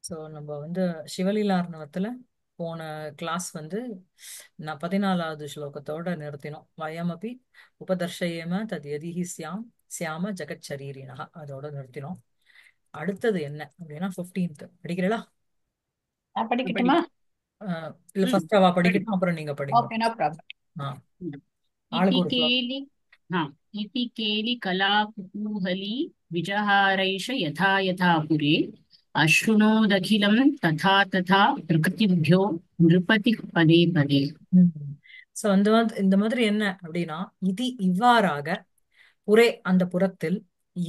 So நம்ம வந்து சிவலீலார்ணவத்துல போன கிளாஸ் வந்து நான் 14வது ஸ்லோகத்தோட நிறுத்தினோம். வயமபி உபதர்ஷயேம தத் யதிஹி சியாம ஜெகச்சரீரிணா அதோட நிறுத்தினோம். அடுத்தது என்ன அப்படின்னா 15th படிக்கிறீங்களா? நான் நான் படிக்கட்டுமா? படிக்க இல்ல ம். ஃபர்ஸ்ட் அவ படி. படிக்கட்டும், அப்புறம் நீங்க படிங்க. Okay, no problem. ஆ, ம். इति ஆளுக்கு ஒரு ஸ்லோகம். केलि हा इति केलि कला कुतूहली विजहारैष यथा यथा पुरे अशृणोदखिलं तथा तथा प्रकृतिभ्यो नृपति पदे पदे. ஸோ இந்த மாதிரி என்ன அப்படின்னா, இது இவ்வாறாக புரே அந்த புறத்தில்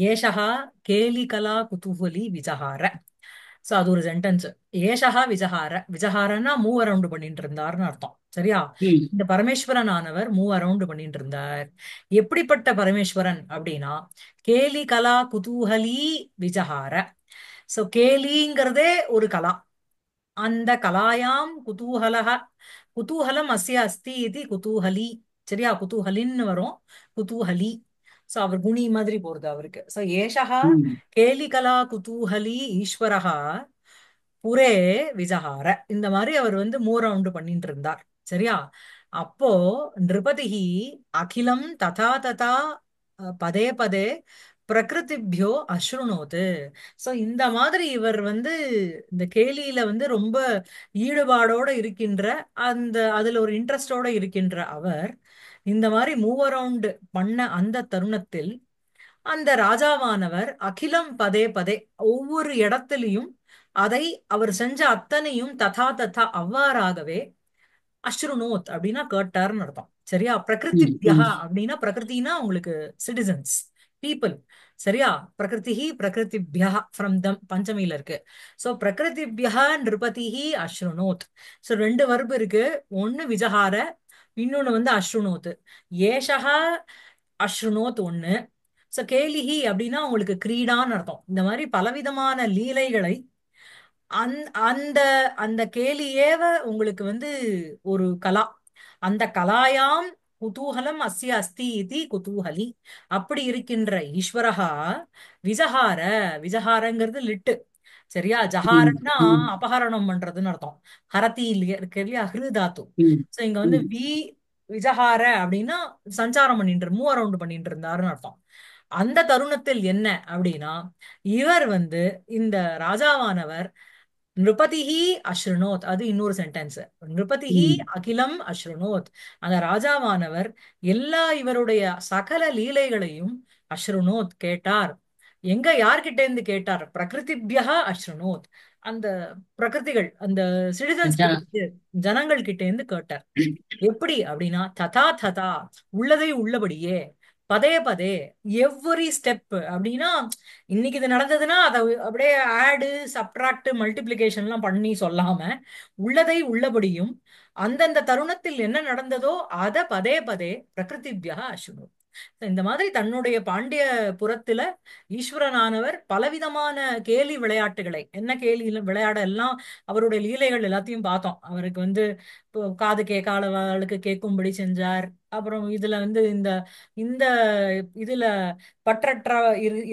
ஏஷகா கேலிகலா குதூகலி விஜஹார. சோ அது ஒரு சென்டென்ஸ். ஏஷகா விஜஹார, விஜஹாரன்னா மூவ் அரவுண்ட் பண்ணிட்டு இருந்தார்னு அர்த்தம். சரியா? हम्म. இந்த பரமேஸ்வரன் ஆனவர் மூவ் அரவுண்ட் பண்ணிட்டு இருந்தார். எப்படிப்பட்ட பரமேஸ்வரன் அப்படின்னா, கேலி கலா குதூகலி விஜஹார. சோ கேலிங்கிறதே ஒரு கலா. அந்த கலாயாம் குதூகலக, குதூகலம் அஸ்ய அஸ்தி இது குதூகலி. சரியா? குதூகலின்னு வரும். குதூகலி. சோ அவர் குணி மாதிரி போறது அவருக்கு. சோ ஏஷகா हम्म. கேலிகலா குதூகலி ஈஸ்வரஹா புரே விஜஹார. இந்த மாதிரி அவர் வந்து மூவ் ரவுண்ட் பண்ணிட்டு இருந்தார். சரியா? அப்போ நிருபதிஹி அகிலம் ததா ததா பதே பதே பிரகிருதிபியோ அஸ்ருணோது. சோ இந்த மாதிரி இவர் வந்து இந்த கேலியில வந்து ரொம்ப ஈடுபாடோட இருக்கின்ற, அந்த அதுல ஒரு இன்ட்ரெஸ்டோட இருக்கின்ற அவர் இந்த மாதிரி மூவ் அரவுண்ட் பண்ண அந்த தருணத்தில் அந்த ராஜாவானவர் அகிலம் பதே பதே ஒவ்வொரு இடத்திலையும் அதை அவர் செஞ்ச அத்தனையும் ததா ததா அவ்வாறாகவே அஸ்ருணோத் அப்படின்னா கேட்டார்னு அர்த்தம். சரியா? பிரகிருதிப்யா हम्म. அப்படின்னா பிரகிருத்தினா உங்களுக்கு சிட்டிசன்ஸ், பீப்புள். சரியா? பிரகிருதிஹி பிரகிருதிப்யா ஃப்ரம் தம் பஞ்சமியில இருக்கு. சோ பிரகிருதிப்யா நிருபதிஹி அஸ்ருணோத். சோ ரெண்டு வர்பு இருக்கு. ஒன்னு விஜஹார, இன்னொன்னு வந்து அஸ்ருணோத். ஏஷஹா அஸ்ருணோத் ஒண்ணு. சோ கேலிஹி அப்படின்னா உங்களுக்கு கிரீடான்னு அர்த்தம். இந்த மாதிரி பலவிதமான லீலைகளை அந்த அந்த கேலியேவ உங்களுக்கு வந்து ஒரு கலா. அந்த கலாயாம் குதூகலம் அஸ்ய அஸ்தி இதி குதூகலி. அப்படி இருக்கின்ற ஈஸ்வரஹா விஜஹார. விஜஹாரங்கிறது லிட்டு. சரியா? ஜஹாரன்னா हम्म. அபகரணம் பண்றதுன்னு அர்த்தம். ஹரதி இல்லையா இருக்கு இல்லையா, ஹிரு தாத்து. हम्म. சோ இங்க வந்து हम्म. விஜஹார அப்படின்னா சஞ்சாரம் பண்ணிட்டு மூவ் அரவுண்ட் பண்ணிட்டு இருந்தாருன்னு அர்த்தம். அந்த தருணத்தில் என்ன அப்படின்னா, இவர் வந்து இந்த ராஜாவானவர் நிருபதிஹி அஸ்ருணோத், அது இன்னொரு சென்டென்ஸ். நிருபதிஹி हम्म. அகிலம் அஸ்ருணோத். அந்த ராஜாவானவர் எல்லா இவருடைய சகல லீலைகளையும் அஸ்ருணோத் கேட்டார். எங்க யார்கிட்ட இருந்து கேட்டார்? பிரகிருதிபியா அஸ்ருணோத். அந்த பிரகிருதிகள், அந்த சிட்டிசன்ஸ் கிட்ட अच्छा. இருந்து, ஜனங்கள் கிட்ட இருந்து கேட்டார். எப்படி அப்படின்னா ததா ததா உள்ளதை உள்ளபடியே, பதே பதே எவ்வரி ஸ்டெப் அப்படின்னா, இன்னைக்கு இது நடந்ததுன்னா அதை அப்படியே ஆடு சப்ட்ராக்ட் மல்டிப்ளிகேஷன் எல்லாம் பண்ணி சொல்லாம உள்ளதை உள்ளபடியும் அந்தந்த தருணத்தில் என்ன நடந்ததோ அத பதே பதே பிரகிருதிபியா அசுனு. இந்த மாதிரி தன்னுடைய பாண்டிய புறத்துல ஈஸ்வரனானவர் பலவிதமான கேலி விளையாட்டுகளை, என்ன கேலி விளையாட எல்லாம் அவருடைய லீலைகள் எல்லாத்தையும் பார்த்தோம். அவருக்கு வந்து இப்போ காது கேட்காதவளுக்கு கேட்கும்படி செஞ்சார். அப்புறம் இதுல வந்து இந்த இந்த இதுல பற்றற்ற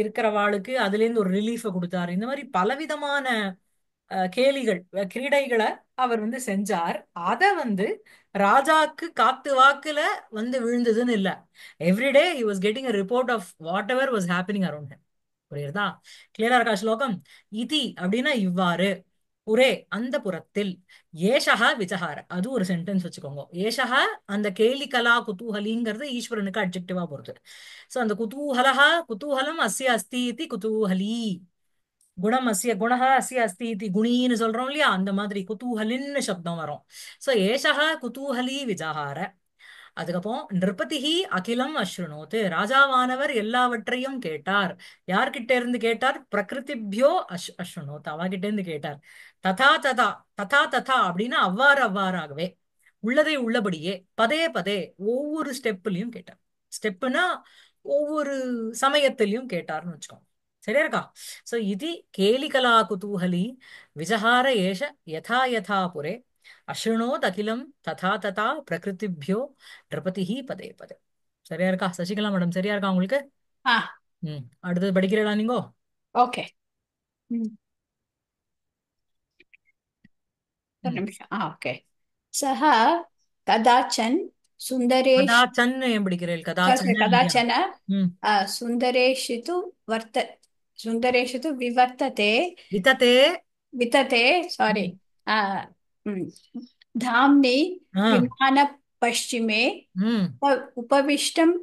இருக்கிறவாளுக்கு அதுல இருந்து ஒரு ரிலீஃப கொடுத்தாரு. இந்த மாதிரி பலவிதமான கேலிகள், கிரீடைகளை அவர் வந்து செஞ்சார். அத வந்து ராஜாக்கு காத்து வாக்குல வந்து விழுந்ததுன்னு இல்ல. Everyday he was getting a report of whatever was happening around him. புரியுறதா? கிளியரா இருக்கா ஸ்லோகம்? இதி அப்படின்னா இவ்வாறு, புரே அந்த புறத்தில், ஏஷஹா விஜஹார அது ஒரு சென்டென்ஸ் வச்சுக்கோங்க. ஏஷஹா அந்த கேலி கலா குதூஹலிங்கிறது ஈஸ்வரனுக்கு அட்ஜெக்டிவா போறது. சோ அந்த குதூஹலஹா குதூஹலம் அஸ்ய அஸ்தி இதி குதூஹலி. குணம் அஸ்ய குணஹ அஸ்ய அஸ்தி இதி குணின்னு சொல்றோம் இல்லையா, அந்த மாதிரி குதூஹலின்னு சப்தம் வரும். சோ ஏஷஹா குதூஹலி விஜஹார. அதுக்கப்புறம் நிருபதிஹி அகிலம் அஸ்ருணோத்து, ராஜாவானவர் எல்லாவற்றையும் கேட்டார். யார்கிட்ட இருந்து கேட்டார்? பிரகிருதிபியோ அஸ்ருணோத், அவகிட்ட இருந்து கேட்டார். ததா ததா, ததா ததா அப்படின்னா அவ்வாறு அவ்வாறாகவே, உள்ளதை உள்ளபடியே, பதே பதே ஒவ்வொரு ஸ்டெப்லயும் கேட்டார். ஸ்டெப்புனா ஒவ்வொரு சமயத்திலையும் கேட்டார்னு வச்சுக்கோங்க. சரியா இருக்கா? சோ இது கேலிகலா குதூஹலி விஜஹார ஏஷ யதா யதா புரே அஸ்ருணோத் அகிலம் ததா ததா பிரகிருதிபியோ நிருபதிஹி பதே பதே. சரியா இருக்கா சசிகலா மேடம்? சரியா இருக்கா உங்களுக்கு? அடுத்தது படிக்கிறீங்களா நீங்கோ? ओके. ஒரு நிமிஷம். ஓகே. சஹ கதாச்சன் சுந்தரேஷ் கதாச்சன் ஏன் பிடிக்கிறேன்? sorry, கதாச்சன் இல்லையா? கதாச்சன ம். சுந்தரேஷிது வர்த்த சுந்தரேஷிது விவர்த்ததே விததே. वितते सॉरी ம். धाम्नि ஆ. विमानपश्चिमे ம். उपविष्टम्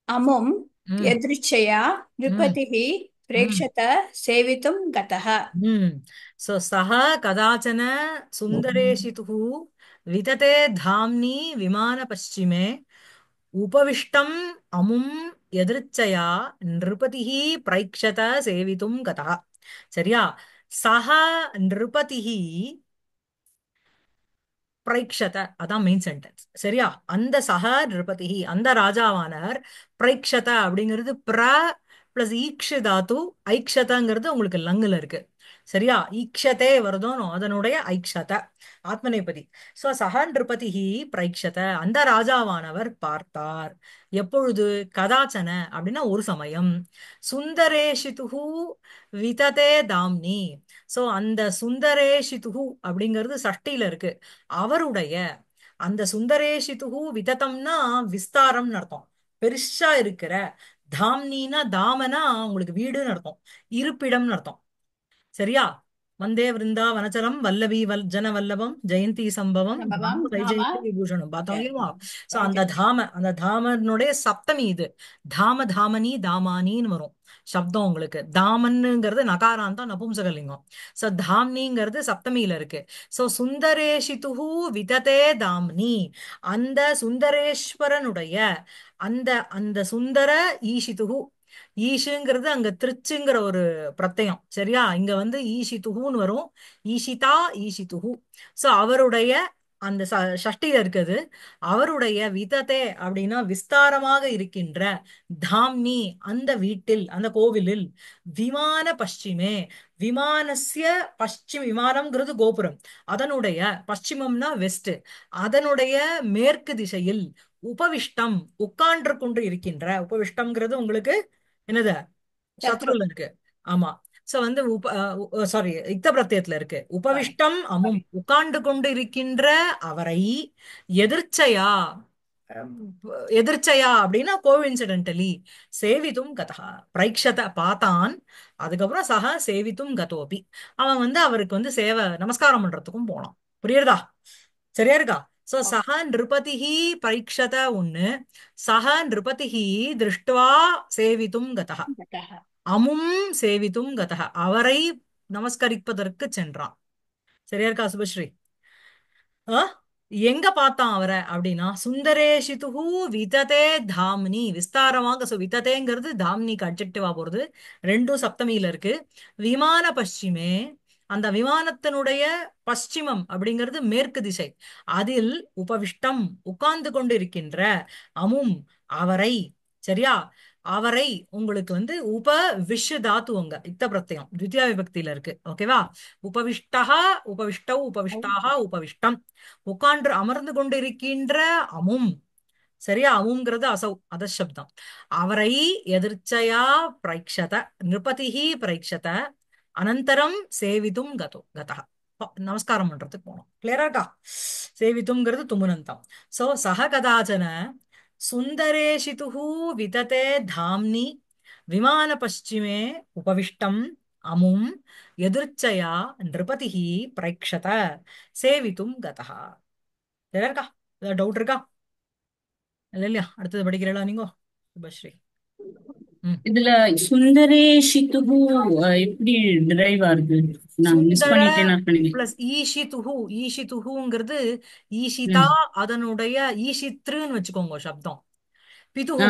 अमुं ம். यदृच्छया ம். नृपतिः ம். प्रेक्षत सेवितुं गतः. ம். सो सः कदाचन सुन्दरेशितुः वितते धाम्नि विमानपश्चिमे उपविष्टम् अमुम् यदृच्छया नृपतिः प्रैक्षत सेवितुं गतः. சரியா? சஹ நிருபதிஹ பிரைக்ஷத, அதான் மெயின் சென்டென்ஸ். சரியா? அந்த சஹ நிருபதிஹி, அந்த ராஜாவானவர், பிரைக்ஷத அப்படிங்கிறது பிளஸ் ஈக்ஷ தாத்து, ஐக்ஷதங்கிறது உங்களுக்கு லங்குல இருக்கு. சரியா? ஈக்ஷதே வருதோனோ அதனுடைய ஐக்ஷத ஆத்மநேபதி. சோ சஹ நிருபதிஹி பிரைக்ஷத, அந்த ராஜாவானவர் பார்த்தார். எப்பொழுது? கதாச்சன அப்படின்னா ஒரு சமயம். சுந்தரேஷிதுஹு விததே தாம்னி. சோ அந்த சுந்தரேஷிதுஹு அப்படிங்கிறது சஷ்டியில இருக்கு. அவருடைய அந்த சுந்தரேஷிதுகு விததம்னா விஸ்தாரம்னு அர்த்தம். பெருசா இருக்கிற. தாம்னினா தாமனா உங்களுக்கு வீடுன்னு அர்த்தம். இருப்பிடம்னு அர்த்தம். சரியா? வந்தே விருந்தாவனச்சலம் வல்லவி ஜன வல்லபம் ஜெயந்தி சம்பவம் அனுபவம் தாம நாம வைஜெயந்தி விபூஷணம் பார்த்தோம் இல்லையா? சோ அந்த வைஜெயந்தி. அந்த தாமனுடைய சப்தமி இது. தாமனி தாமானின்னு வரும் சப்தம் உங்களுக்கு. தாமன்னுங்கிறது நகாராந்தம் நபும்சகலிங்கம். சோ தாம்னிங்கிறது சப்தமியில இருக்கு. சோ சுந்தரேஷிதுஹு விததே தாம்னி, அந்த சுந்தரேஸ்வரனுடைய அந்த அந்த சுந்தர ஈஷிதுஹு, ஈஷுங்கிறது அங்க திருச்சுங்கிற ஒரு பிரत्यயம். சரியா? இங்க வந்து ஈஷிதுஹுன்னு வரும். ஈஷிதா ஈஷிதுஹு. சோ அவருடைய அந்த ஷஷ்டியில இருக்குது. அவருடைய விததே அப்படின்னா விஸ்தாரமாக இருக்கின்ற, தாம்னி அந்த வீட்டில் அந்த கோவிலில், விமான பশ্চিமே, விமானஸ்ய பশ্চিম, விமானம்ங்கிறது கோபுரம், அதனுடைய பশ্চিமம்னா வெஸ்ட், அதனுடைய மேற்கு திசையில் உபவிஷ்டம் உட்கார்ந்து கொண்டு இருக்கின்ற, உபவிஷ்டம்ங்கிறது உங்களுக்கு என்னது? சத்ரு. சத்ருல இருக்கு. ஆமா. சோ வந்து சாரி, இக்த பிரத்யத்துல இருக்கு. உபவிஷ்டம் அமும், உட்கார்ந்து கொண்டு இருக்கின்ற அவரை, எதிர்ச்சையா, அம், எதிர்ச்சையா அப்படின்னா கோஇன்சிடென்டலி, சேவிதும் கதா, பிரைக்ஷத பார்த்தான். அதுக்கப்புறம் சக சேவித்தும் கதோபி, அவன் வந்து அவருக்கு வந்து நமஸ்காரம் பண்றதுக்கும் போனான். புரியுறதா? சரியா இருக்கா? சோ சக நிருபதிஹி பரீட்சத ஒண்ணு, சக நிருபதிஹி திருஷ்டுவா சேவித்தும் கதः, அமும் சேவித்தும் கதः, அவரை நமஸ்கரிப்பதற்கு சென்றான். சரியா இருக்கா சுபஸ்ரீ? ஆ? எங்க பார்த்தான் அவரை அப்படின்னா, சுந்தரேஷிதுஹு விததே தாம்னி, விஸ்தாரமாக. விததேங்கிறது தாம்னிக்கு அட்ஜெக்டிவா போறது. ரெண்டும் சப்தமியில இருக்கு. விமான பশ্চিமே, அந்த விமானத்தினுடைய பশ্চিமம் அப்படிங்கிறது மேற்கு திசை. அதில் உபவிஷ்டம் உட்கார்ந்து கொண்டிருக்கின்ற, அமும் அவரை. சரியா? அவரை உங்களுக்கு வந்து விஷ தாத்துவங்க இத்த பிரத்யம் த்விதியா விபக்தியில இருக்கு. ஓகேவா? உபவிஷ்டா, உபவிஷ்டௌ, உபவிஷ்டாக, உபவிஷ்டம், உட்கார்ந்து அமர்ந்து கொண்டிருக்கின்ற அமும். சரியா? அமுங்கிறது அசௌ அதசப்தம். அவரை எதிர்ச்சையா பிரைக்ஷத, நிருபதிஹி பிரைக்ஷத, அனந்தரம் சேவிதும் கதः, நமஸ்காரம் பண்றதுக்கு போனோம். கிளியரா இருக்கா? சேவித்தும்ங்கிறது துமுனந்தம். சோ சக கதாச்சன சுந்தரேஷிதுஹு விததே தாம்னி விமான பশ্চিமே உபவிஷ்டம் அமும் எதிர்ச்சையா நிருபதிஹி பிரைக்ஷத சேவித்தும் கதः. சரியா இருக்கா? ஏதாவது டவுட் இருக்கா? இல்ல இல்லையா? அடுத்தது படிக்கிறீங்களா நீங்க சுபஸ்ரீ? ம். இதுல சுந்தரேஷித்துகு எப்படி டிரைவ் ஆகுது? நான் மிஸ் சுந்தர பண்ணிட்டேன்னு நினைக்கிறேன். பிளஸ் ஈஷிதுஹு, ஈஷிதுஹுங்கிறது ஈஷிதா, ம். அதனுடைய ஈஷித்ருன்னு வச்சுக்கோங்க சப்தம். ஆ, பிதுஹு,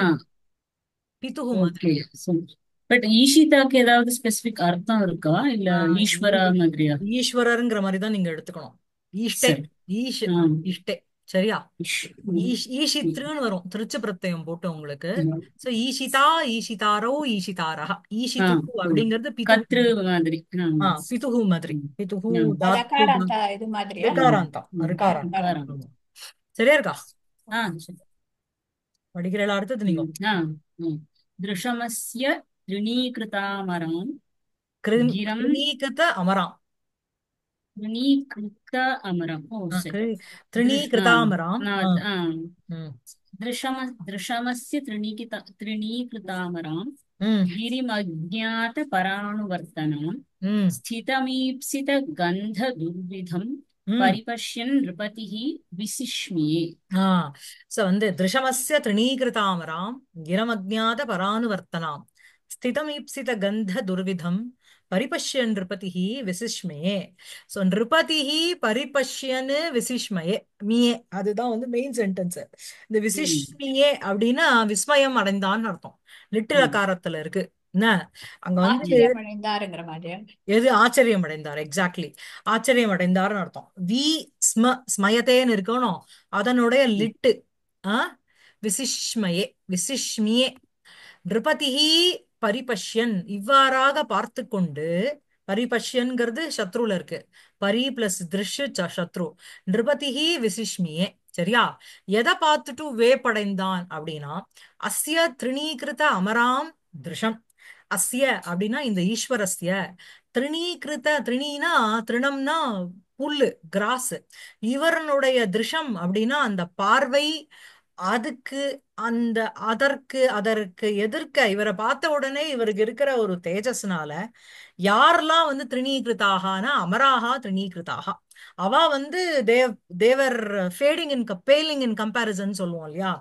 பிதுஹு மாதிரி. ஓகே. பட் ஈஷிதாக்கு ஏதாவது ஸ்பெசிபிக் அர்த்தம் இருக்கா இல்ல ஆஹ் ஈஸ்வரா மாதிரியா? ஈஸ்வரருங்கிற மாதிரி தான் நீங்க எடுத்துக்கணும். ஈஷ்டே, சரி. ஈஷ், ஆ. இஷ்டே. சரியா? ம். ம். ஈஷித்ருன்னு வரும் திருச்சு பிரत्यயம் போட்டு உங்களுக்கு. ம். சோ ஈஷிதா ஈஷிதாரோ ஈஷிதாரா, ஆ, ஈஷிதுஹு ம். அப்படிங்கிறது பிதுஹு. கத்ரு மாதிரி. ஆ. பிதுஹு மாதிரி. ம். பிதுஹு ஆ. தாத்து ரகாராந்த இது மாதிரியா? ம். ரிகாராந்தம், ம். ரிகாராந்தம். ரகாரம். உட்காரம். ஆமா. சரியா இருக்கா? ஆ, சரி. படிக்கிறீங்களா? அடுத்தது நீங்க. ம். ஆ. ம். तृणीकृत अमरम् ओ ஆ, सेट् திருணீகிருதாமராம். ஆ, ம், दृशमस्य तृणीकृतामराम् ம், गिरिमज्ञातपरानुवर्तनाम् ம், स्थितमीप्सितगन्धदुर्विधम् ம். परिपश्यन् नृपतिः विसिष्मिये ஆ சோ வந்து திருஷமஸ்ய திருணீகிருதாமராம் கிரமஜாத பரானுவர்த்தனாம் ஸ்திதமீப்சித கந்த துர்விதம் பரிபஷ்யன் நிருபதிஹி விசிஷ்மயே. சோ நிருபதிஹி பரிபஷ்யன்னு விசிஷ்மயே மியே, அதுதான் வந்து மெயின் சென்டென்ஸ். இந்த ம், விசிஷ்மியே அப்படின்னா விஸ்மயம் அடைந்தான்னு அர்த்தம். லிட்டில் ம், அகாரத்துல இருக்கு என்ன. அங்க வந்து ம், ஆச்சரியம் அடைந்தாருங்கிற மாதிரியா? எது ஆச்சரியம் அடைந்தார், எக்ஸாக்ட்லி ஆச்சரியம் அடைந்தார்னு அர்த்தம். வி ஸ்மயத்தேன்னு இருக்கணும், அதனுடைய ம், லிட்டு. ஆ விசிஷ்மயே, விசிஷ்மியே. நிருபதிஹி பரிபஷ்யன், இவ்வாறாக பார்த்து கொண்டு. பரிபஷ்யன்கிறது சத்ருல இருக்கு. பரி பிளஸ் திருஷு சத்ரு. நிருபதிஹி விசிஷ்மியே. சரியா? எதை பார்த்துட்டு வேப்படைந்தான் அப்படின்னா, அஸ்ய திருணீகிருத அமராம் திருஷம். அஸ்ய அப்படின்னா இந்த ஈஸ்வரஸ்ய. திருணீகிருத, திருணீனா திருணம்னா புல்லு, கிராஸ். இவரனுடைய திருஷம் அப்படின்னா அந்த பார்வை. அதுக்கு அந்த அதற்கு அதற்கு எதிர்க்க இவரை பார்த்த உடனே இவருக்கு இருக்கிற ஒரு தேஜஸ்னால யாரெல்லாம் வந்து திருணீகிருத்தாகனா அமராகா திருணீகிருத்தாக. அவ வந்து தேவ் தேவர் fading in paling in comparison சொல்லுவோம் இல்லையா.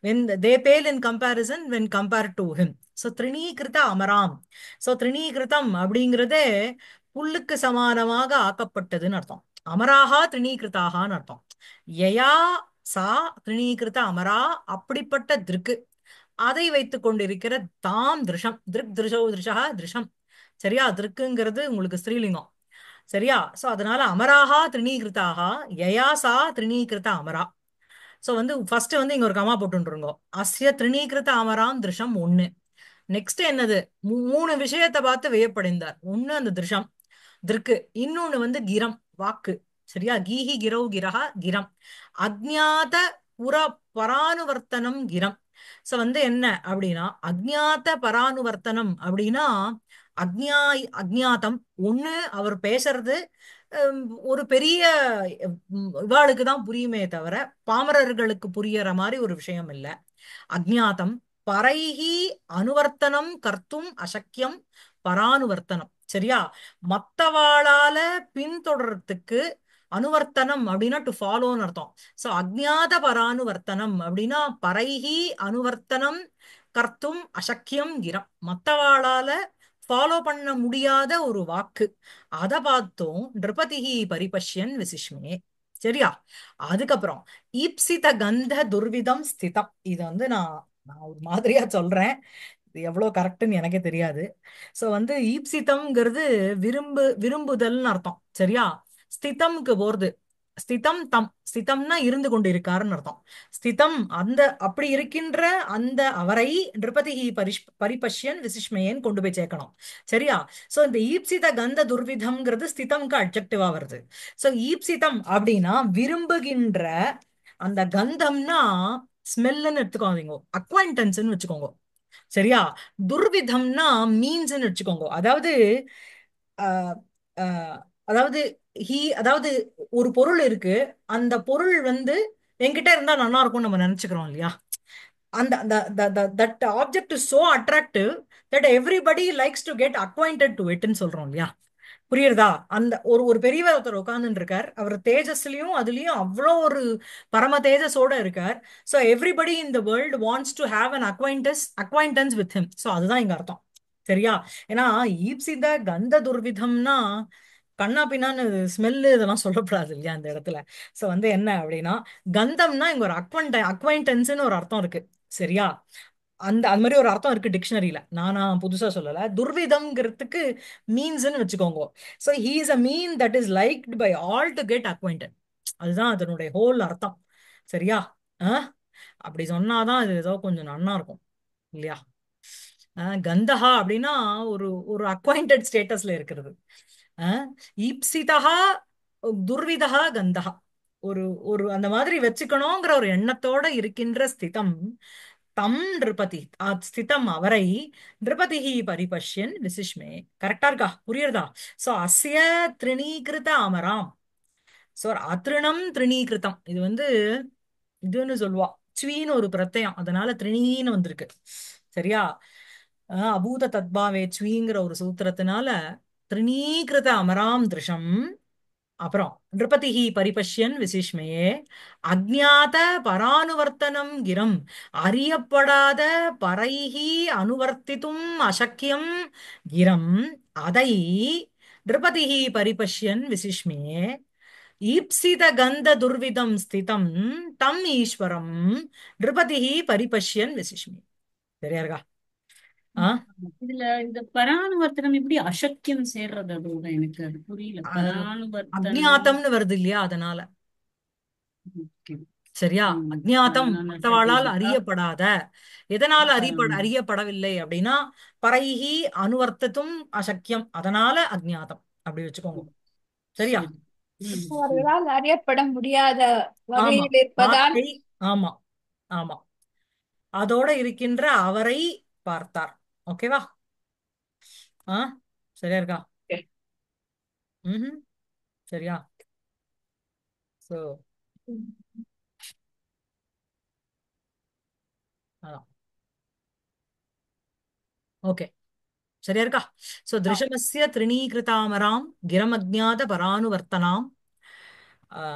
when they pale in comparison when compared to him. so திருணீகிருத அமராம். so திருணீகிருதம் அப்படிங்கிறதே புல்லுக்கு சமானமாக ஆக்கப்பட்டதுன்னு அர்த்தம். அமராகா திருணீகிருத்தாகான்னு அர்த்தம். யயா சா திருணீகிருத அமரா, அப்படிப்பட்ட திருக்கு, அதை வைத்துக் கொண்டிருக்கிற தாம் திருஷம். திருக் திருஷோ திருஷா திருஷம். சரியா? திருக்குங்கிறது உங்களுக்கு ஸ்திரீலிங்கம். சரியா? சோ அதனால அமராகா திருணீகிருத்தாக யயா சா திருணீகிருத அமரா. சோ வந்து ஃபர்ஸ்ட் வந்து இங்க ஒரு கமா போட்டுருங்க. அஸ்ய திருணீகிருத அமராம் திருஷம் ஒண்ணு. நெக்ஸ்ட் என்னது? மூணு விஷயத்தை பார்த்து வியப்படைந்தார். ஒண்ணு அந்த திருஷம், திருக்கு. இன்னொன்னு வந்து கிரம், வாக்கு. சரியா? கீஹி கிரௌ கிரஹா கிரம். அஜ்ஞாத புற பரானுவர்த்தனம் கிரம். சோ வந்து என்ன அப்படின்னா அஜ்ஞாத பரானுவர்த்தனம் அப்படின்னா அக்ஞா அஜ்ஞாதம். ஒண்ணு அவர் பேசுறது ஹம், ஒரு பெரிய இவாளுக்கு தான் புரியுமே தவிர பாமரர்களுக்கு புரியற மாதிரி ஒரு விஷயம் இல்ல. அஜ்ஞாதம். பரைஹி அனுவர்த்தனம் கர்த்தும் அசக்கியம் பரானுவர்த்தனம். சரியா? மத்தவாளால பின்தொடர்றதுக்கு அனுவர்த்தனம் அப்படின்னா டு ஃபாலோன்னு அர்த்தம். சோ அஜ்ஞாத பரானுவர்த்தனம் அப்படின்னா பரைஹி அனுவர்த்தனம் கர்த்தும் அசக்கியம் கிரம். மத்தவாளால ஃபாலோ பண்ண முடியாத ஒரு வாக்கு. அத பார்த்தோம் நிருபதிஹி பரிபஷ்யன் விசிஷ்மே. சரியா? அதுக்கப்புறம் ஈப்சித கந்த துர்விதம் ஸ்திதம். இது வந்து நான் நான் ஒரு மாதிரியா சொல்றேன், இது எவ்வளவு கரெக்ட்னு எனக்கே தெரியாது. சோ வந்து ஈப்சிதம்ங்கிறது விரும்புதல்னு அர்த்தம். சரியா? ஸ்திதம்க்கு போறது. ஸ்திதம் தம், ஸ்திதம்னா இருந்து கொண்டு இருக்காருன்னு அர்த்தம். ஸ்திதம் அந்த அப்படி இருக்கின்ற அந்த அவரை நிருபதிஹி பரிபஷ்யன் விசிஷ்மயன் கொண்டு போய் சேர்க்கணும். சரியா? சோ இந்த ஈப்சித கந்த துர்விதம்ங்கிறது ஸ்திதம்க்கு அட்ஜெக்டிவா வருது. சோ ஈப்சிதம் அப்படின்னா விரும்புகின்ற அந்த கந்தம்னா ஸ்மெல்லுன்னு எடுத்துக்கோங்க, அக்வைண்டன்ஸ்னு வச்சுக்கோங்க. சரியா? துர்விதம்னா மீன்ஸ்னு வச்சுக்கோங்க. அதாவது ஆஹ், ஆஹ், அதாவது அதாவது ஒரு பொருள் இருக்கு, அந்த பொருள் வந்து என்கிட்ட இருந்தா நல்லா இருக்கும் நம்ம நினைச்சுக்கிறோம் இல்லையா. அந்த that object is so attractive that everybody likes to get acquainted to இட்னு சொல்றோம் இல்லையா. புரியுறதா? அந்த ஒரு ஒரு பெரியவர் ஒருத்தர் உட்கார்ந்துட்டு இருக்கார், அவர் தேஜஸ்லயும் அதுலயும் அவ்வளோ ஒரு பரம தேஜஸோட இருக்கார். So everybody in the world wants to have an acquaintance with him. So அதுதான் இங்க அர்த்தம். சரியா? ஏன்னா ஈப்சித கந்த துர்விதம்னா கண்ணா பின்னான்னு ஸ்மெல்லு இதெல்லாம் சொல்லப்படாது இல்லையா அந்த இடத்துல. சோ வந்து என்ன அப்படின்னா கந்தம்னா இங்க ஒரு அக்வைண்டன்ஸ்னு ஒரு அர்த்தம் இருக்கு. சரியா? அந்த மாதிரி ஒரு அர்த்தம் இருக்கு டிக்ஷனரியில, நானா புதுசா சொல்லல. துர்விதம்ங்கிறதுக்கு மீன்ஸ்னு வச்சுக்கோங்க. So he is a mean that is liked by all to get acquainted. அதுதான் அதனுடைய ஹோல் அர்த்தம். சரியா? அப்படி சொன்னாதான் இது ஏதோ கொஞ்சம் நன்னா இருக்கும் இல்லையா. கந்தஹா அப்படின்னா ஒரு ஒரு அக்வைண்டட் ஸ்டேட்டஸ்ல இருக்கிறது. அஹ், ஈப்சிதா துர்விதா கந்தஹா. ஒரு ஒரு அந்த மாதிரி வச்சுக்கணுங்கிற ஒரு எண்ணத்தோட இருக்கின்ற ஸ்திதம். தம் நிருபதி ஸ்திதம் அவரை நிருபதிஹி பரிபஷ்யன் விசிஷ்மே. கரெக்டா இருக்கா? புரியுறதா? சோ அஸ்ய திருணீகிருத அமராம். சோ அத்ருணம் திருணீகிருதம், இது வந்து இதுன்னு சொல்லுவா, ச்வீன்னு ஒரு பிரத்யம், அதனால திருணீன்னு வந்திருக்கு. சரியா? அபூத தத்பாவே ச்வீங்கிற ஒரு சூத்திரத்தினால திருணீகிருத அமராம் திருஷம். அப்புறம் நிருபதிஹி பரிபஷ்யன் விசிஷ்மயே அஜ்ஞாத பரானுவர்த்தனம் கிரம், அறியப்படாத பரைஹி அனுவர்த்தித்தும் அசக்கியம் கிரம், அதை நிருபதிஹி பரிபஷ்யன் விசிஷ்மயே ஈப்சித கந்த துர்விதம் ஸ்திதம் தம் ஈஸ்வரம் நிருபதிஹி பரிபஷ்யன் விசிஷ்மி. சரியா இருக்கா? ஆ இதுல இந்த பரானுவர்த்தனம் எப்படி அசக்கியம் சேர்றது? அதோட எனக்கு அது புரியல. அஹ், பரானுவர்த்தனம். அஜ்ஞாதம்னு வருது இல்லையா, அதனால. ஓகே. சரியா? அஜ்ஞாதம், அதனால மற்றவாளால் சர்டிபிகேட்டா அறியப்படாத. எதனால பரம். அறியப்படவில்லை அப்படின்னா, பரைஹி அனுவர்த்தத்தும் அசக்கியம், அதனால அஜ்ஞாதம் அப்படி வச்சுக்கோங்க. சரியா? சரி. ம். ம். அவர்களால் அறியப்பட முடியாத ஆமா, வகையில் இருப்பதால் வார்த்தை. ஆமா, ஆமா, அதோட இருக்கின்ற அவரை பார்த்தார். ஓகேவா? ஆ சரியா இருக்கா? ம். சரியா? சோ அதான். ஓகே, சரியா இருக்கா? சோ திருஷமஸ்ய திருணீகிருதாமராம் கிரமஜ்ஞாத பரானுவர்த்தனாம்.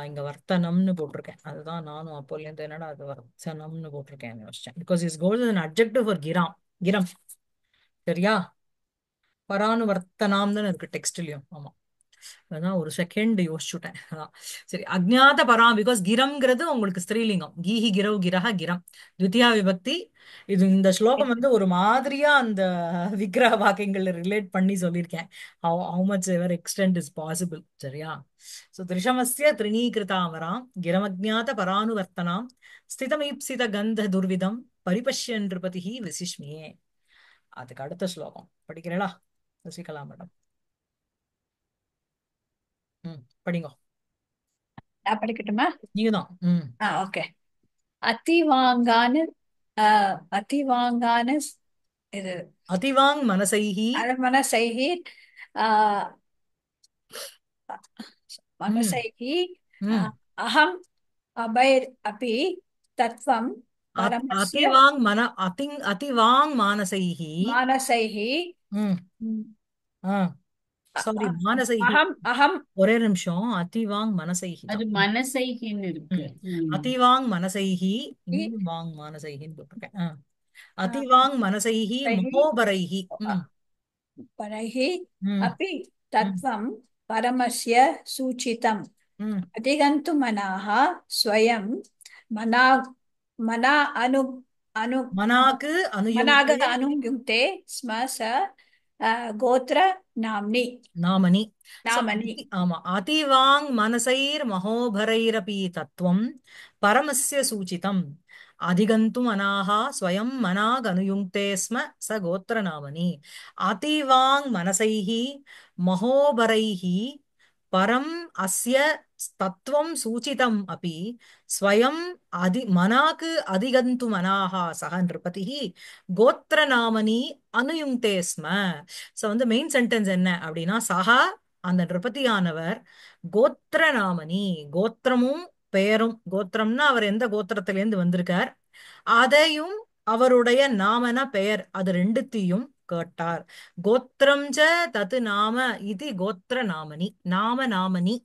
இங்க வர்த்தனம்னு போட்டிருக்கேன், அதுதான் நானும் அப்போலேருந்து என்னடா அது வர்த்தனம்னு போட்டிருக்கேன் யோசிச்சேன். Because is goes an adjective for கிராம், கிரம். சரியா? பரானுவர்த்தனாம் தானே இருக்கு டெக்ஸ்ட்லயும். ஆமா, அதான் ஒரு செகண்ட் யோசிச்சுட்டேன். அதான். சரி, அஜ்ஞாத பராம், பிகாஸ் கிரம்ங்கிறது உங்களுக்கு ஸ்திரீலிங்கம். கீஹி கிரவ் கிரஹ கிரம், த்விதியா விபக்தி. இது இந்த ஸ்லோகம் வந்து ஒரு மாதிரியா அந்த விக்கிரக வாக்கியங்கள் ரிலேட் பண்ணி சொல்லியிருக்கேன். How much ever extend is possible. சரியா? சோ திருஷமஸ்ய திருணீகிருதாமராம் கிரமஜ்ஞாத பரானுவர்த்தனாம் ஸ்திதமீப்சித கந்த துர்விதம் பரிபஷ்யன் நிருபதிஹி விசிஷ்மியே. அதுக்கு அடுத்த ஸ்லோகம் படிக்கிறீங்களா சசிகலா மேடம்? படிங்க. நான் படிக்கட்டுமா? நீங்க தான். ஓகே. அதிவாங்கான அதிவாங்கான இது அதிவாங் மனசைஹி. மனசைஹி ம் मनसैः ம் अहम् अभैर् अपि तत्त्वं परमस्य அதிவாங் அதிவாங் மானசைஹி. मानसैः ம் ஆ சாரி, மானசைஹி. अहम् अहम् ஒரே நிமிஷம், அதிவாங் மனசைஹி அது தான். மனசைகின்னு இருக்கு. ம் ம். அதிவாங் மனசைஹி, இங்கேயும் வாங் மானசைஹின்னு போட்டிருக்கேன். அதிவாங் மனசைஹி மகோபரைஹி. ம் परैः ம் अपि ம் तत्त्वं परमस्य सूचितम् ம் अधिगन्तुमनाः स्वयं मना मना अनु மனாக்கு मनाग அனுயுங்கே अनुयुङ्क्ते स्म स गोत्र नाम्नि நாமனி. So, नामनि ஆமா, அதிவாங் மனசைர் மகோபரைரபி தத்துவம் பரமஸ்ய சூச்சிதம் அதிகந்தும் அநாஹா ஸ்வயம் மனாக் அனுயுங்க்தே ஸ்ம ச கோத்திர நாமனி. அதிவாங் மனசைஹி மகோபரைஹி பரம் அஸ்ய தத்துவம் சூச்சிதம் அபி ஸ்வயம் மனாக்கு அதிகந்தும் அநாஹா சக நிருபதிஹி கோத்திர நாமனி அனுயுங்க்தே ஸ்ம. சோ வந்து மெயின் சென்டென்ஸ் என்ன அப்படின்னா, சஹா அந்த நிருபதியானவர் கோத்திர நாமனி, கோத்திரமும் பெயரும், கோத்திரம்னா அவர் எந்த கோத்திரத்திலேருந்து வந்திருக்கார் அதையும் அவருடைய நாமன பெயர் அது ரெண்டுத்தையும் கேட்டார். கோத்திரம் ச தத்து நாம இது கோத்திர நாமனி, நாம நாமனி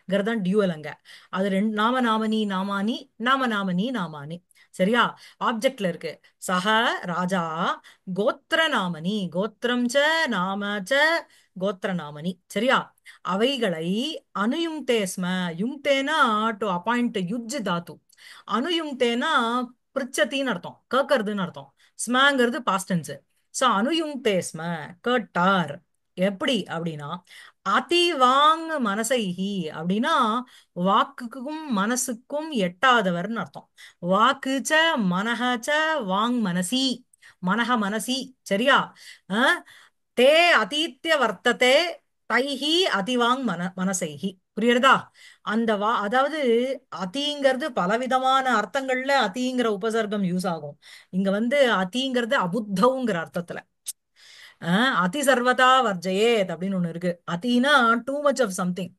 தான் டியூவல் அங்க. அது ரெண்டு நாம நாமனி நாமானி, நாம நாமனி நாமானி. சரியா? ஆப்ஜெக்ட்ல இருக்கு. சஹ ராஜா கோத்திர நாமனி, கோத்திரம் ச நாம ச கோத்திர நாமனி. சரியா? அவைகளை அனுயுங்தே ஸ்ம. யுங்தேனா டு அப்பாயிண்ட் யுஜ் தாத்து. அனுயுங்தேனா பிரிச்சத்தின்னு அர்த்தம், கேட்கறதுன்னு அர்த்தம். ஸ்மங்கிறது பாஸ்ட் டென்ஸ். சோ அனுயுங்தே ஸ்ம, கேட்டார். எப்படி அப்படின்னா, அதிவாங் மனசைஹி அப்படின்னா வாக்குக்கும் மனசுக்கும் எட்டாதவர்னு அர்த்தம். வாக்கு ச மனஹ ச வாங் மனசி, மனஹ மனசி. சரியா? அஹ், தே அதீத்ய வர்த்ததே தைஹி அதிவாங் மனசைஹி. புரியுறதா? அந்த அதாவது அதிங்கிறது பலவிதமான அர்த்தங்கள்ல அதிங்கிற உபசர்க்கம் யூஸ் ஆகும். இங்க வந்து அதிங்கிறது அபுத்தவுங்கிற அர்த்தத்துல. அதி சர்வதா வர்ஜயேத் அப்படின்னு ஒண்ணு இருக்கு. அதினா too much of something.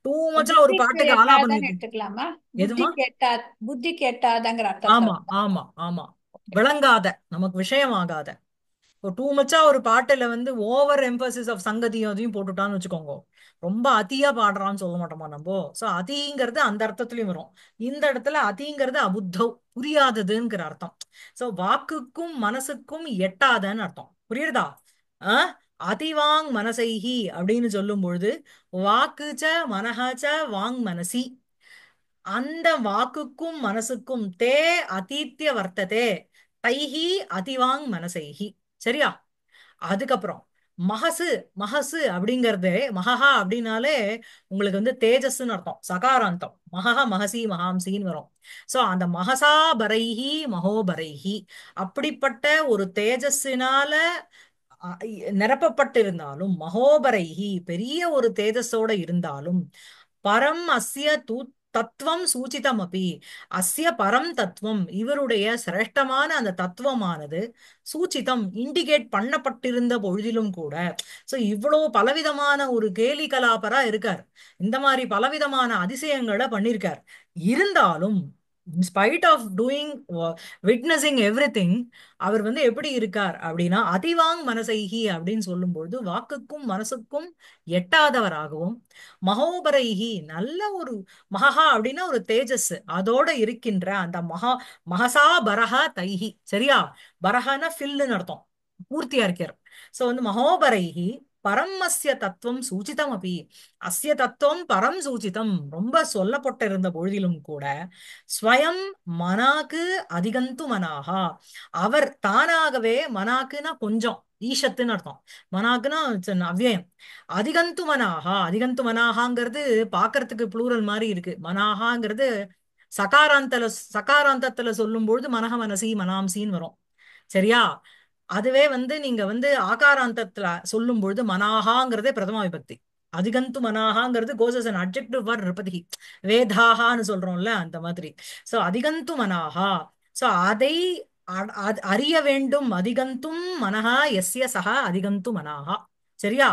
Too மச்சா ஒரு புத்திக்கு பாட்டுக்கு ஆலாபனை எட்டாதன்னு எடுத்துக்கலாமா? புத்தி எதுமா? கெட்டா புத்தி கெட்டாதங்கிற அர்த்தத்துல ஆமா வருதா? ஆமா ஆமா. விளங்காத, நமக்கு விஷயமாகாத. டூ மச்சா ஒரு பாட்டுல வந்து ஓவர் எம்பசிஸ் ஆஃப் சங்கதியும் அதையும் போட்டுட்டான்னு வச்சுக்கோங்க. ரொம்ப அதியா பாடுறான்னு சொல்ல மாட்டோமா நம்ம. சோ அதிங்கிறது அந்த அர்த்தத்திலயும் வரும். இந்த இடத்துல அதிங்கிறது அபுத்தம், புரியாததுங்கிற அர்த்தம். சோ வாக்குக்கும் மனசுக்கும் எட்டாதன்னு அர்த்தம். புரியுறதா? அஹ் அதிவாங் மனசைஹி அப்படின்னு சொல்லும் பொழுது வாக்குச்ச மனஹாச்ச வாங் மனசி, அந்த வாக்குக்கும் மனசுக்கும் தே அதீத்ய வர்த்ததே தைஹி அதிவாங் மனசைஹி. சரியா? அதுக்கப்புறம் மகசு, மகசு அப்படிங்கறது மகஹா அப்படின்னாலே உங்களுக்கு வந்து தேஜஸ்ன்னு அர்த்தம், சகாராந்தம். மகஹ மகசி மகாம்சின்னு வரும். சோ அந்த மகசா பரைஹி மகோபரைஹி, அப்படிப்பட்ட ஒரு தேஜஸினால நிரப்பப்பட்டிருந்தாலும், மகோபரைஹி பெரிய ஒரு தேஜஸோட இருந்தாலும், பரம் அஸ்ய தத்துவம் சூச்சிதம் அப்படி, அஸ்ய பரம் தத்துவம் இவருடைய சிரேஷ்டமான அந்த தத்துவமானது சூச்சிதம் இண்டிகேட் பண்ணப்பட்டிருந்த பொழுதிலும் கூட, சோ இவ்வளவு பலவிதமான ஒரு கேலி கலாபரா இருக்கார், இந்த மாதிரி பலவிதமான அதிசயங்களை பண்ணிருக்கார். இருந்தாலும் spite of doing witnessing everything, அவர் வந்து எப்படி இருக்கார் அப்படின்னா அதிவாங் மனசைஹி அப்படின்னு சொல்லும்பொழுது வாக்குக்கும் மனசுக்கும் எட்டாதவராகவும், மகோபரைஹி நல்ல ஒரு மகா அப்படின்னா ஒரு தேஜஸ் அதோட இருக்கின்ற அந்த மகசா பரஹா தைஹி. சரியா? பரஹான ஃபில்லுன்னு அர்த்தம், பூர்த்தியா இருக்கார். சோ வந்து மகோபரைஹி பரம் அஸ்ய தத்துவம் சூச்சிதம் அப்படி, அஸ்ய தத்துவம் பரம் சூச்சிதம் ரொம்ப சொல்லப்பட்டிருந்த பொழுதிலும் கூட, ஸ்வயம் மனாக்கு அதிகந்து மனாகா, அவர் தானாகவே, மனாக்குன்னா கொஞ்சம், ஈஷத்துன்னு அர்த்தம், மனாக்குன்னா அவ்யயம். அதிகந்து மனாகா, அதிகந்து மனாகாங்கிறது பாக்குறதுக்கு ப்ளூரல் மாதிரி இருக்கு. மனாகாங்கிறது சகாராந்தல, சகாராந்தத்துல சொல்லும் பொழுது மனக மனசி மனாம்சின்னு வரும். சரியா? அதுவே வந்து நீங்க வந்து ஆகாராந்தத்துல சொல்லும் பொழுது மனாகாங்கிறதே பிரதமா விபக்தி. அதிகந்து மனாகாங்கிறது கோஸ் as an adjective for நிருபதி, வேதாகான்னு சொல்றோம்ல அந்த மாதிரி. சோ அதிகந்து மனாகா, சோ அதை அறிய வேண்டும். அதிகந்தும் மனஹா எஸ்ய சஹா அதிகந்து மனாகா. சரியா?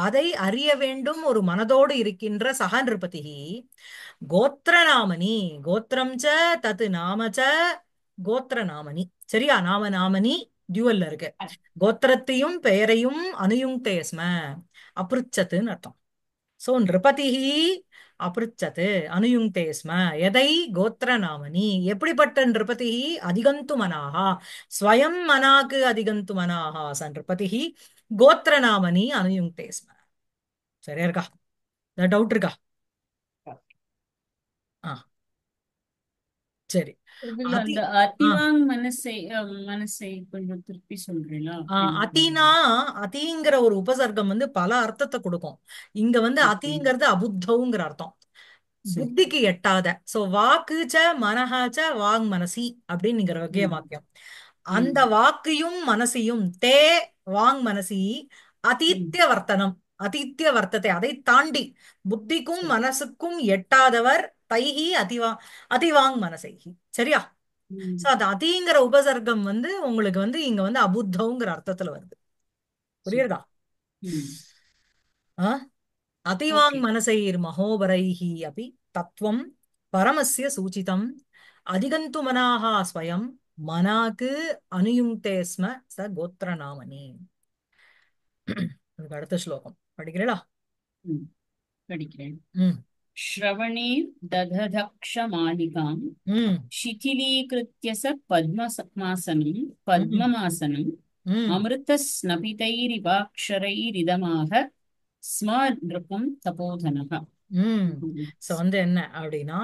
அதை அறிய வேண்டும் ஒரு மனதோடு இருக்கின்ற சக நிருபதி. கோத்திர நாமனி, கோத்திரம் ச தத் நாம ச கோத்திர நாமனி. சரியா? நாம நாமனி டியூவல்ல இருக்கு. கோத்திரத்தையும் பெயரையும் அனுயுங்க்தே ஸ்ம, அப்ருச்சத்துன்னு அர்த்தம். சோ நிருபதிஹி அப்ருச்சத்து அனுயுங்க்தே ஸ்ம, எதை? கோத்திர நாமனி. எப்படிப்பட்ட நிருபதிஹி? அதிகந்து மனாகா, ஸ்வயம் மனாக்கு அதிகந்து மனாகா ச நிருபதிஹி கோத்திர நாமனி அனுயுங்க்தே ஸ்ம. சரியா இருக்கா? டவுட் இருக்கா? ஆ சரி. இதுல அதி அந்த ஆ அதிவாங் மனசை மனசை கொஞ்சம் திருப்பி சொல்றீங்களா? அதினா, அதிங்கிற ஒரு உபசர்க்கம் வந்து பல அர்த்தத்தை கொடுக்கும். இங்க வந்து ஓகே, அதிங்கிறது அபுத்தவுங்கிற அர்த்தம், சரி. புத்திக்கு எட்டாத. சோ வாக்குச்ச மனஹாச்ச வாங் மனசி அப்படின்னு நீங்க வகைய ம், வாக்கியம். அந்த ம், வாக்கையும் மனசையும் தே வாங் மனசி ம், அதீத்ய வர்த்தனம், அதீத்ய வர்த்தத்தை அதை தாண்டி புத்திக்கும் சரி. மனசுக்கும் எட்டாதவர் தைஹி அதிவாங் மனசைஹி. சரியா? சோ ம், அது அதிங்கிற உபசர்க்கம் வந்து உங்களுக்கு வந்து இங்க வந்து அபுத்தவுங்கிற அர்த்தத்துல வருது. சரி. புரியுறதா? ம், ஆ அதிவாங் ஓகே. மனசைர் மகோபரைஹி அபி தத்துவம் பரமஸ்ய சூச்சிதம் அதிகந்து மனாஹா ஸ்வயம் மனாக்கு அனுயுங்க்தே ஸ்ம ச கோத்திர நாமனி. அதுக்கு அடுத்த ஸ்லோகம் படிக்கிறீங்களா? ம், படிக்கிறேன். ம் श्रवणे दधदक्षमालिकां ம் शिथिलीकृत्य स पद्ममासनं ம் पद्ममासनम् ம் अमृतस्नपितैरिवाक्षरैरिदमाह स्म नृपं तपोधनः. ம். சோ வந்து என்ன அப்படின்னா,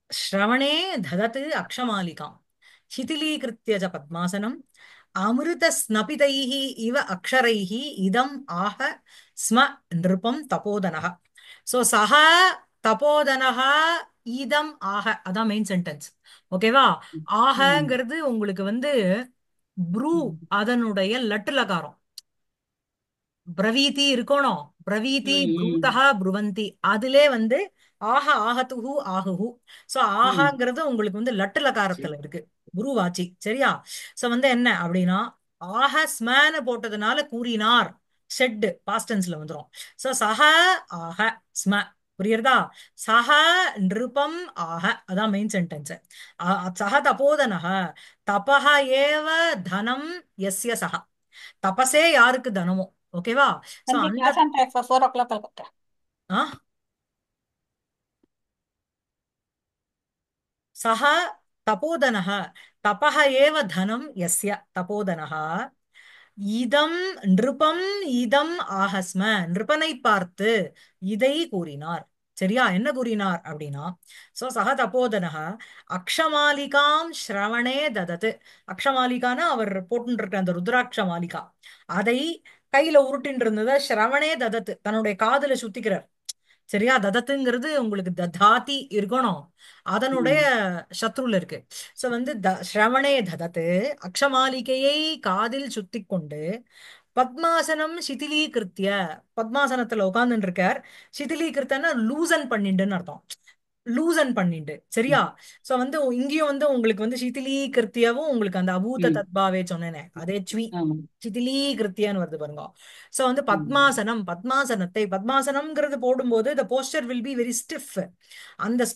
श्रवणे ददत् अक्षमालिकाम् शिथिलीकृत्य च पद्मासनम् अमृतस्नपितैः इव अक्षरैः इदम् आह स्म नृपं तपोधनः. सो सः தபோதனஹ இதம் ஆக, அதான் மெயின் சென்டென்ஸ். ஓகேவா? ம், ஆகங்கிறது உங்களுக்கு வந்து ப்ரூ, ம், அதனுடைய லட்டு லகாரம். பிரவீதி இருக்கணும். பிரவீதி ம் ப்ரூதா ப்ருவந்தி அதிலே வந்து ஆஹ ஆஹதுஹு ஆகுஹு. சோ ம் ஆஹாங்கிறது உங்களுக்கு வந்து லட்டு லகாரத்துல இருக்கு, புருவாச்சி. சரியா? சோ வந்து என்ன அப்படின்னா ஆஹ ஸ்மன்னு போட்டதுனால கூறினார், ஷெட் பாஸ்டன்ஸ்ல வந்துரும். சோ சஹ ஆஹ ஸ்ம. புரியுறதா? சஹ நிருபம் ஆஹ, அதான் மெயின் சென்டென்ஸ். சஹ தபோதனஹ தபஹ ஏவ தனம் யஸ்ய சஹ. தபசே யாருக்கு தனமோ. ஓகேவா? சோ Nandri, அந்த class on track for 4 o'clock ಆಗುತ್ತೆ. ஆ சஹ தபோதனः தபஹ ஏவ தனம் யஸ்ய தபோதனः இதம் நிருபம் இதம் ஆஹஸ்ம. நிருபனை பார்த்து இதை கூறினார். சரியா? என்ன கூறினார் அப்படின்னா சோ சக தபோதனः அக்ஷமாலிகாம் ஸ்ரவணே ததது. அக்ஷமாலிகான அவர் போட்டுருக்க அந்த ருத்ராட்ச மாலிகா, அதை கையில உருட்டின்னு இருந்ததை ஸ்ரவணே ததத்து தன்னுடைய காதுல சுத்திக்கிறார். சரியா? ததத்துங்கிறது உங்களுக்கு ததாதி இருக்கணும், அதனுடைய ம் சத்ருல இருக்கு. சோ வந்து ஸ்ரவணே ததத்து அக்ஷமாலிகையை காதில் சுத்தி கொண்டு பத்மாசனம் சிதிலீகிருத்திய. பத்மாசனத்துல உட்கார்ந்துட்டு இருக்கார். சிதிலீகிருத்தன்னா லூசன் பண்ணிண்டுன்னு அர்த்தம். லூசன் பண்ணிண்டு. சரியா? சோ வந்து இங்கேயும் வந்து உங்களுக்கு வந்து சிதிலீகிருத்தியவும் உங்களுக்கு அந்த அபூத ம் தத்பாவே சொன்னேனே அதே ச்வி ஆமா சிதிலீகிருத்தியான்னு வருது பாருங்க. சோ வந்து ம் பத்மாசனம், பத்மாசனத்தை பத்மாசனம்ங்கிறது போடும்போது the posture will be very stiff. அந்த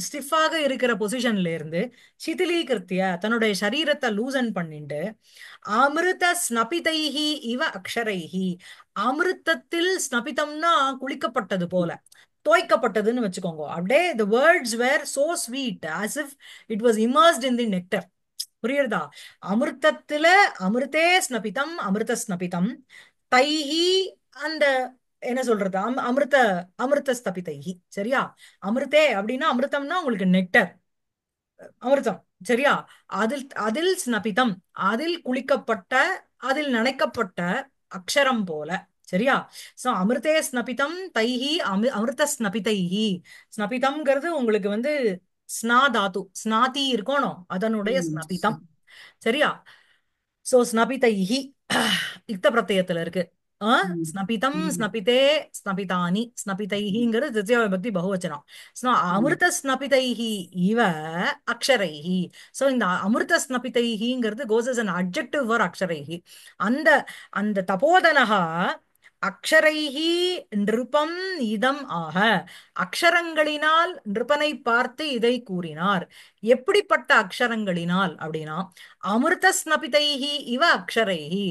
ஸ்டிஃபாக இருக்கிற பொசிஷன்ல இருந்து சிதிலீகிருத்திய தன்னுடைய சரீரத்தை லூசன் பண்ணிண்டு அமிர்த ஸ்னபிதைஹி இவ அக்ஷரைஹி. அமிர்தத்தில் ஸ்னபிதம்னா குளிக்கப்பட்டது போல, தோய்க்கப்பட்டதுன்னு வச்சுக்கோங்க. அப்படியே the words were so sweet as if it was immersed in the nectar. புரியுறதா? அமிர்தத்துல அமிர்தே ஸ்னபிதம் அமிர்த ஸ்னபிதம் தைஹி. அந்த என்ன சொல்றது அமிர்த அமிர்த ஸ்தபிதைஹி. சரியா? அமிர்தே அப்படின்னா அமிர்தம்னா உங்களுக்கு நெக்டர், அமிர்தம். சரியா? அதில் அதில் ஸ்னபிதம் அதில் குளிக்கப்பட்ட, அதில் நனைக்கப்பட்ட அக்ஷரம் போல. சரியா? சோ அமிர்தே ஸ்னபிதம் தைஹி அமிர்த ஸ்னபிதைஹி. ஸ்னபிதம்ங்கிறது உங்களுக்கு வந்து ஸ்னா தாத்து ஸ்நாதி இருக்கணும், அதனுடைய ம் ஸ்னபிதம். சரியா? சோ ஸ்னபிதைஹி யுக்த பிரत्यயத்துல இருக்கு. ஆ ம் ஸ்னபிதம் ம் ஸ்னபிதே ஸ்னபிதானி ஸ்னபிதைஹிங்கிறது திருத்திய விபக்தி பகுவச்சனம். ம் அமிர்த ஸ்னபிதைஹி இவ அக்ஷரைஹி. சோ இந்த அமிர்த ஸ்னபிதைஹிங்கிறது கோஸ் as an adjective for அக்ஷரைஹி. அந்த அந்த தபோதனஹா அக்ஷரைஹி நிருபம் இதம் ஆக. அக்ஷரங்களினால் நிருபனை பார்த்து இதை கூறினார். எப்படிப்பட்ட அக்ஷரங்களினால் அப்படின்னா அமிர்த ஸ்னபிதைஹி இவ அக்ஷரைஹி.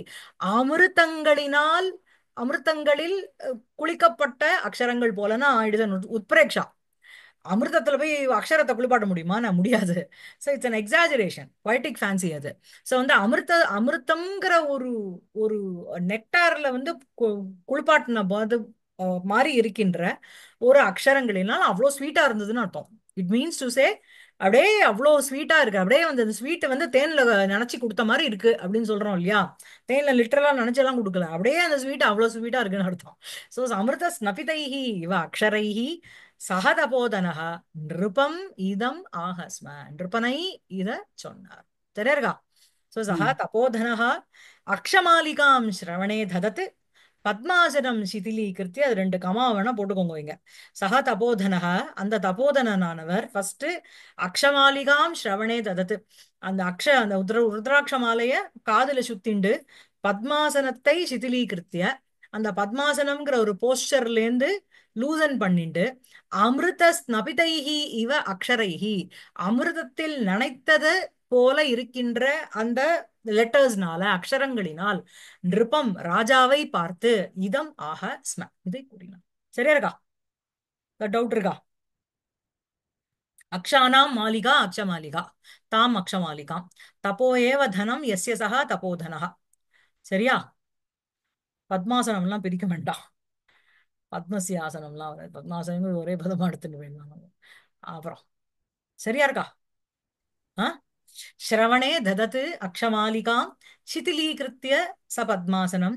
அமிர்தங்களினால், அமிர்தங்களில் குளிக்கப்பட்ட அக்ஷரங்கள் போலனா இட் இஸ் உத்பிரேக்ஷா. அமிர்தத்துல போய் அக்ஷரத்தை குளிப்பாட்ட முடியுமா? நான் முடியாது. So it's an exaggeration, poetic fancy அது. ஸோ வந்து அமிர்தம்ங்கிற ஒரு ஒரு நெக்டார்ல வந்து குளிப்பாட்டின போது மாதிரி இருக்கின்ற ஒரு அக்ஷரங்களினால் அவ்வளோ ஸ்வீட்டா இருந்ததுன்னு அர்த்தம். இட் மீன்ஸ் டு சே அப்படியே அவ்வளோ ஸ்வீட்டா இருக்கு, அப்படியே வந்து அந்த ஸ்வீட்டை வந்து தேன்ல நினைச்சு கொடுத்த மாதிரி இருக்கு அப்படின்னு சொல்றோம் இல்லையா? தேன்ல லிட்டரலா நினைச்செல்லாம் கொடுக்கல, அப்படியே அந்த ஸ்வீட் அவ்வளோ ஸ்வீட்டா இருக்குன்னு அர்த்தம். ஸோ அமிர்த ஸ்னபிதைஹி இவ அக்ஷரைஹி சகதபோதனஹ நிருபம் இதம் ஆஹஸ்ம. நிருபனை இத சொன்னார். சரியா இருக்கா? சோ சஹ ம் தபோதனஹ அக்ஷமாலிகாம் ஸ்ரவணே ததத் பத்மாசனம் சிதிலீகிருத்தி. அது ரெண்டு கமா வேணா போட்டுக்கோங்க இங்க. சஹ தபோதனஹ அந்த தபோதனனானவர் ஃபர்ஸ்ட் அக்ஷமாலிகாம் ஸ்ரவணே ததத் அந்த அந்த ருத்ராட்ச மாலைய காதுல சுத்திண்டு பத்மாசனத்தை சிதிலீகிருத்திய அந்த பத்மாசனம்ங்கிற ஒரு போஸ்டர்ல இருந்து லூசன் பண்ணிண்டு அமிர்த ஸ்னபிதைஹி இவ அக்ஷரைஹி அமிர்தத்தில் நனைத்தது போல இருக்கின்ற அந்த லெட்டர்ஸ்னால அக்ஷரங்களினால் நிருபம் ராஜாவை பார்த்து இதம் ஆக ஸ்ம இதை கூறினார். சரியா இருக்கா? டவுட் இருக்கா? அக்ஷானாம் மாலிகா அக்ஷமாலிகா தாம் அக்ஷமாலிகாம் தபோ ஏவ தனம் யஸ்ய சஹ தபோதனஹ. சரியா? பத்மாசனம்லாம் பிரிக்க வேண்டாம், பத்மசியாசனம்லாம் வராது. பத்மாசனம் ஒரே பதமா எடுத்துட்டு போயிடலாம். அப்புறம் சரியா இருக்கா? ஆ ஸ்ரவணே ததத் அக்ஷமாலிகாம் சிதிலீகிருத்திய ச பத்மாசனம்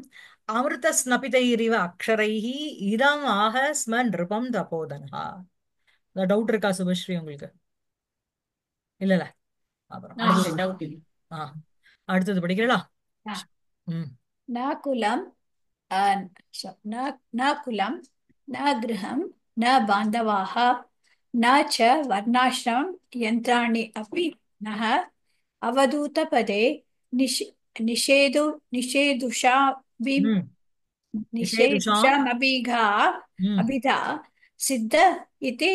அமிர்த ஸ்னபிதைரிவ அக்ஷரைஹி இதம் ஆக ஸ்ம நிருபம் தபோதனஹா. டவுட் இருக்கா சுபஸ்ரீ உங்களுக்கு? இல்ல. அப்புறம் இல்ல அடுத்தது. டவுட் இல்லை ஆ அடுத்தது படிக்கிறீங்களா? ಹಾ. ம் ನಾಕುಲಂ न कुलं न गृहं न बान्धवाः न च वर्णाश्रमं यन्त्राणि अपि नः अवधूतपदे निष निषेधु ம் निषेदुषाम् निषेधुषामभिघा ம் अभिधा सिद्ध इति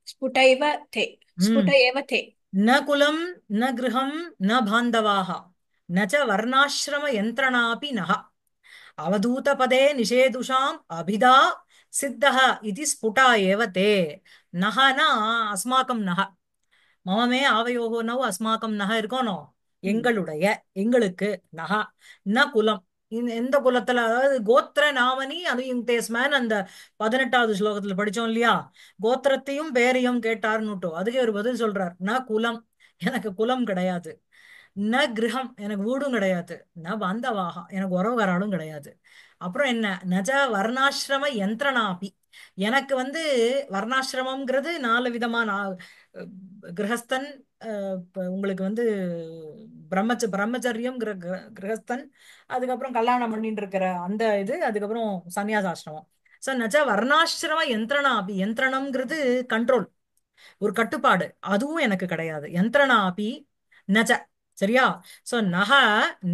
स्फुटैव ते स्फुट ம் एव ते न कुलं न गृहं न बान्धवाः न च वर्णाश्रम यन्त्रणापि नः अवधूतपदे निषेधुषाम् अभिधा सिद्धः इति स्फुटा एव ते नः न अस्माकं नः மமமே ஆவையோகோ நவ் அஸ்மாக்கம் நக இருக்கோனோ எங்களுடைய எங்களுக்கு நகா ந குலம் எந்த குலத்துல அதாவது கோத்திர நாமனி அனுயுங்தேஸ்மேன் அந்த 18வது ஸ்லோகத்துல படிச்சோம் இல்லையா கோத்திரத்தையும் பேரையும் கேட்டார்னுட்டோ அதுக்கு ஒரு பதில் சொல்றார் ந குலம் எனக்கு குலம் கிடையாது ந கிரகம் எனக்கு வீடும் கிடையாது ந பந்தவாகா எனக்கு உறவுகாராலும் கிடையாது அப்புறம் என்ன நஜ வர்ணாசிரம யந்திரணாபி எனக்கு வந்து வர்ணாசிரமம்ங்கிறது 4 விதமா கிரகஸ்தன் இப்ப உங்களுக்கு வந்து பிரம்மச்சரியம் கிரகஸ்தன் அதுக்கப்புறம் கல்யாணம் பண்ணிட்டு இருக்கிற அந்த இது அதுக்கப்புறம் சன்னியாசாசிரமம் சோ நச்ச வர்ணாசிரம யந்திரணாபி யந்திரணம்ங்கிறது கண்ட்ரோல் ஒரு கட்டுப்பாடு அதுவும் எனக்கு கிடையாது யந்திரணாபி நச்ச சரியா சோ நக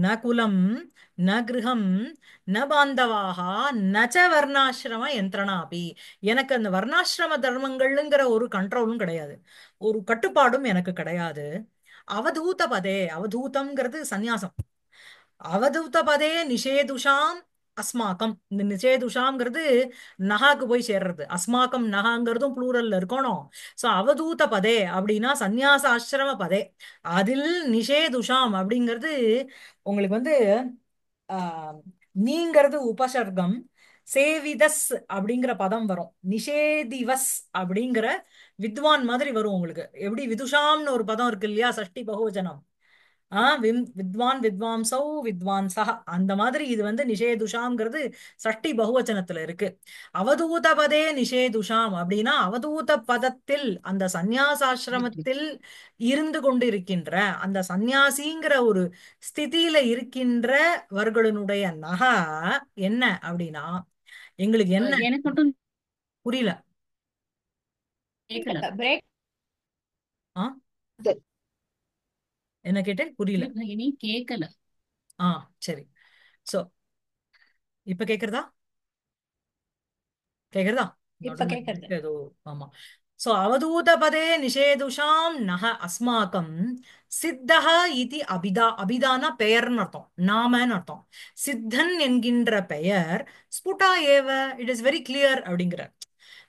ந குலம் ந கிருஹம் ந பாந்தவாகா நச்ச வர்ணாசிரம யந்திரணாபி எனக்கு அந்த வர்ணாசிரம தர்மங்கள்ங்கிற ஒரு கண்ட்ரோலும் கிடையாது ஒரு கட்டுப்பாடும் எனக்கு கிடையாது அவதூத பதே அவதூதம்ங்கிறது சந்நியாசம் அவதூத பதே நிஷேதுஷாம் அஸ்மாக்கம் இந்த நிஷேதுஷாம்ங்கிறது நகாக்கு போய் சேர்றது அஸ்மாக்கம் நகாங்கிறதும் ப்ளூரல்ல இருக்கணும் சோ அவதூத பதே அப்படின்னா சந்நியாச ஆசிரம பதே அதில் நிஷேதுஷாம் அப்படிங்கிறது உங்களுக்கு வந்து ஆஹ் நீங்கிறது உபசர்க்கம் சேவிதஸ் அப்படிங்கிற பதம் வரும் நிஷேதிவஸ் அப்படிங்கிற வித்வான் மாதிரி வரும் உங்களுக்கு எப்படி விதுஷாம்னு ஒரு பதம் இருக்கு இல்லையா சஷ்டி பகுவச்சனம் வித்வான் வித்வாம்சௌ வித்வான்சஹ அந்த மாதிரி இது வந்து நிஷேதுஷாம்ங்கிறது சஷ்டி பகுவச்சனத்துல இருக்கு அவதூத பதே நிஷேதுஷாம் அப்படின்னா அவதூத பதத்தில் அந்த சந்நியாசாசிரமத்தில் இருந்து கொண்டிருக்கின்ற அந்த சந்நியாசிங்கிற ஒரு ஸ்திதியில இருக்கின்றவர்களுடைய நகை என்ன அப்படின்னா எங்களுக்கு என்ன எனக்கு மட்டும் புரியல கேட்கல. ब्रेक ஆ என்ன கேட்டேன் புரியல இல்ல, இனி கேட்கல. ஆ சரி சோ இப்ப கேக்குறதா கேக்குறதா இப்ப நடுவுல கேக்குறது ஏதோ ஆமா சோ அவதூத பதே நிஷேதுஷாம் நக அஸ்மாக்கம் சித்தஹ இதி அபிதா அபிதான பெயர்னு அர்த்தம் நாமன்னு அர்த்தம் சித்தன் என்கின்ற பெயர் ஸ்புட்டா ஏவ இட் இஸ் வெரி கிளியர் அப்படிங்கிற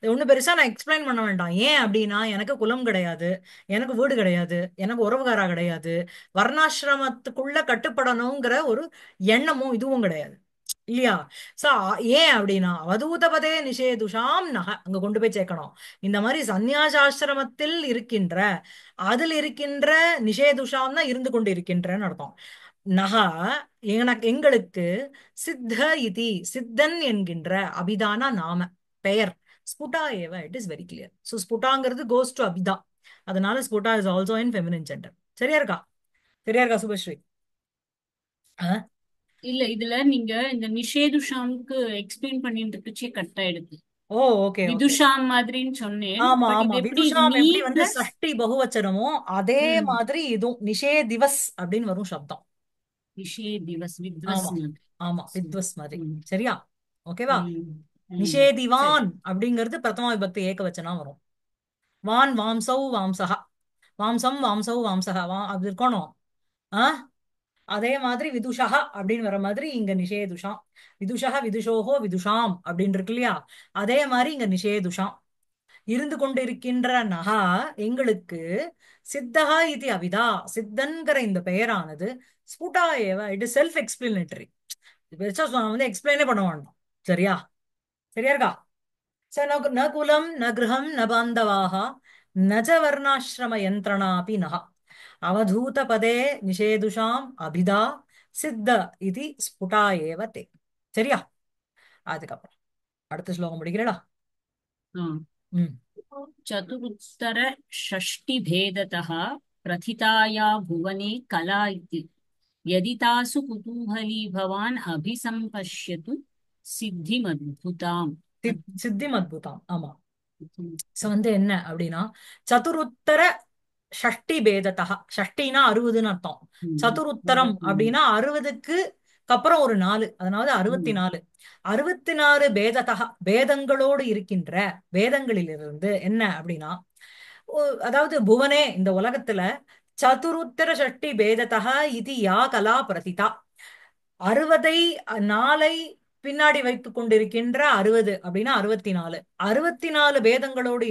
இது ஒண்ணு பெருசா நான் எக்ஸ்பிளைன் பண்ண வேண்டாம் ஏன் அப்படின்னா எனக்கு குலம் கிடையாது எனக்கு வீடு கிடையாது எனக்கு உறவுகாரா கிடையாது வர்ணாசிரமத்துக்குள்ள கட்டுப்படணுங்கிற ஒரு எண்ணமும் இதுவும் கிடையாது இல்லையா சோ ஏன் அப்படின்னா அவதூதபதே நிஷேதுஷாம் நக அங்க கொண்டு போய் சேர்க்கணும் இந்த மாதிரி சந்நியாசாசிரமத்தில் இருக்கின்ற அதில் இருக்கின்ற நிஷேதுஷாம்னா இருந்து கொண்டு இருக்கின்றன்னு அர்த்தம் நகா எனக்கு எங்களுக்கு சித்த இதி சித்தன் என்கின்ற அபிதான நாம பெயர் ஸ்புட்டா ஏவ it is very clear so ஸ்புட்டாங்கிறது கோஸ் டு அபிதா அதனால ஸ்புட்டா is also in feminine gender சரியா இருக்கா சரியா இருக்கா சுபஸ்ரீ இல்ல, இதுல நீங்க இந்த நிஷேதுஷாமுக்கு எக்ஸ்பிளைன் பண்ணிட்டு இருக்கச்சே கட் ஆயிடுது. ஓ ஓகே ஓகே விதுஷாம் மாதிரின்னு சொன்னேன், ஆமா பட் ஆமா இது எப்படி விதுஷாம் நீ எப்படி வந்து பிளஸ் சஷ்டி பகுவச்சனமோ அதே மாதிரி இதுவும் நிஷே திவஸ் அப்படின்னு வரும் சப்தம் நிஷே திவஸ் வித்வஸ் ஆமா மாதிரி. ஆமா சரி. வித்வஸ் மாதிரி ம், சரியா ஓகேவா ம், ம். சரி. நிஷேதிவான் அப்படிங்கிறது பிரதமா விபக்தி ஏகவச்சனா வரும் வான் வாம்சௌ வாம்சஹா வாம்சம் வாம்சௌ வாம்சஹா அது இருக்கணும் ஆ அதே மாதிரி விதுஷா அப்படின்னு வர மாதிரி இங்க நிஷேதுஷாம் விதுஷா விதுஷோஹோ விதுஷாம் அப்படின்னு இருக்கு இல்லையா அதே மாதிரி இங்க நிஷேதுஷாம் இருந்து கொண்டிருக்கின்ற நகா எங்களுக்கு சித்தஹா இது அவிதா சித்தன்கிற இந்த பெயரானது ஸ்புட்டா ஏவ இட் இஸ் செல்ஃப் எக்ஸ்பிளனேட்டரி பெருசா நான் வந்து எக்ஸ்பிளைனே பண்ண வேண்டாம் சரியா சரியா இருக்கா ச ந குலம் ந கிரகம் ந பாந்தவாக ந ச வர்ணாசிரம யந்திரணாபி நக அவதூத பதே நிஷேதுஷாம் அபிதா சித்த இது ஸ்புட்டா ஏவ தே சரியா அதுக்கப்புறம் அடுத்த ஸ்லோகம் முடிக்கிறடா ஆ. ம் चतुरुत्तर षष्टिभेदतः प्रथिताया भुवने कला इति यदि तासु कुतूहली भवान् अभिसम्पश्यतु சித்திம் அத்புதாம். சித்திம் அத்புதம். ஆமா. சோ வந்து என்ன அப்படின்னா சதுருத்தர ஷஷ்டி பேதத்தா. ஷஷ்டினா 60ன்னு அர்த்தம். சதுருத்தரம் அப்படின்னா 60க்கு அப்புறம் ஒரு 4, அதாவது 64. 64 பேதத்தா, பேதங்களோடு இருக்கின்ற, வேதங்களிலிருந்து என்ன அப்படின்னா அதாவது புவனே இந்த உலகத்துல சதுருத்தர ஷஷ்டி பேதத்தா இது யா கலா பிரதிதா. 60ஐ 4ஐ பின்னாடி வைத்துக் கொண்டிருக்கின்ற 60 அப்படின்னா 64. 64 பேதங்களோடு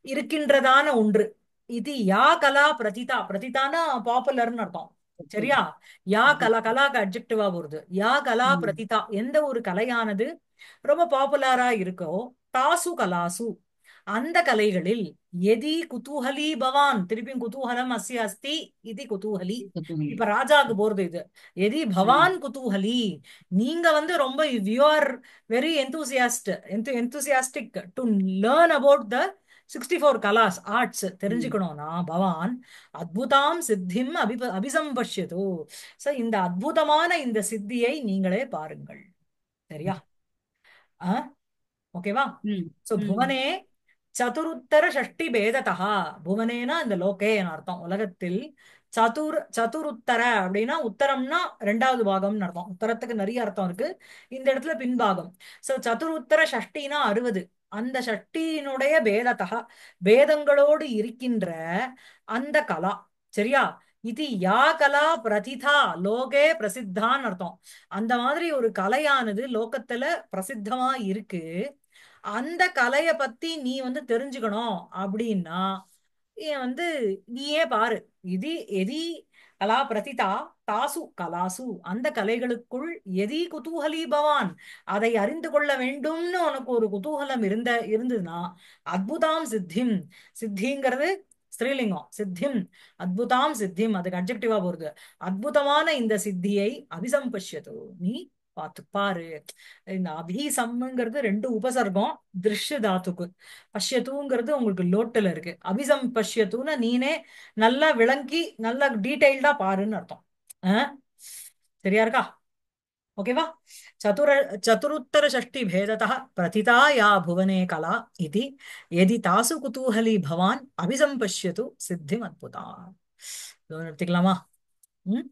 இருக்கின்றதான ஒன்று. இது யா கலா பிரதிதா. பிரதிதானா பாப்புலர்னு அர்த்தம். சரியா? யா கலா, கலாக்கு அட்ஜெக்டிவா வருது. யா கலா பிரதிதா, எந்த ஒரு கலையானது ரொம்ப பாப்புலரா இருக்கோ, தாசு கலாசு, அந்த கலைகளில் எதி குதூஹலி பவான். திருப்பியும் குதூஹலம் அஸ்ய அஸ்தி இது குதூஹலி. இப்ப ராஜாக்கு போறது இது. எதி பவான் குதூஹலி, நீங்க வந்து ரொம்ப you are very enthusiastic to learn about the 64 கலாஸ் ஆர்ட்ஸ் தெரிஞ்சுக்கணும்னா பவான் அத்புதாம் சித்திம் அபிசம்பஷ்யது. சோ இந்த அத்புதமான இந்த சித்தியை நீங்களே பாருங்கள். சரியா? ஓகேவா? சோ புவனே சதுருத்தர ஷஷ்டி பேததா. புவனேனா இந்த லோகே அர்த்தம், உலகத்தில். சதுருத்தர அப்படின்னா உத்தரம்னா 2வது பாகம்னு அர்த்தம். உத்தரத்துக்கு நிறைய அர்த்தம் இருக்கு, இந்த இடத்துல பின்பாகம். சோ சதுருத்தர ஷஷ்டினா 60, அந்த ஷஷ்டியினுடைய பேததா, பேதங்களோடு இருக்கின்ற அந்த கலா. சரியா? இது யா கலா பிரதிதா லோகே பிரசித்தான்னு அர்த்தம். அந்த மாதிரி ஒரு கலையானது லோகத்துல பிரசித்தமா இருக்கு. அந்த கலைய பத்தி நீ வந்து தெரிஞ்சுக்கணும் அப்படின்னா ஏன் வந்து நீயே பாரு. இது எதி கலா பிரதிதா தாசு கலாசு, அந்த கலைகளுக்குள் எதி குதூஹலி பவான், அதை அறிந்து கொள்ள வேண்டும்னு உனக்கு ஒரு குதூகலம் இருந்ததுன்னா அத்புதாம் சித்திம். சித்திங்கிறது ஸ்திரீலிங்கம். சித்திம் அத்புதாம் சித்திம், அதுக்கு அட்ஜெக்டிவா போறது. அத்புதமான இந்த சித்தியை அபிசம்பஷ்யது, நீ பார்த்து பாரு. இந்த அபிசம்ங்கிறது 2 உபசர்க்கம் திருஷ்ய தாத்துக்கு. பஷ்யத்துங்கிறது உங்களுக்கு லோட்டுல இருக்கு. அபிசம் பஷ்யத்துன்னா நீனே நல்லா விளங்கி நல்லா டீடைல்டா பாருன்னு அர்த்தம். அஹ் சரியா இருக்கா? ஓகேவா? சதுர சதுருத்தர ஷஷ்டி பேததः பிரதிதா யா புவனே கலா இதி எதி தாசு குதூஹலி பவான் அபிசம்பஷ்யது சித்திம் அத்புதா. எடுத்துக்கலாமா? ம்.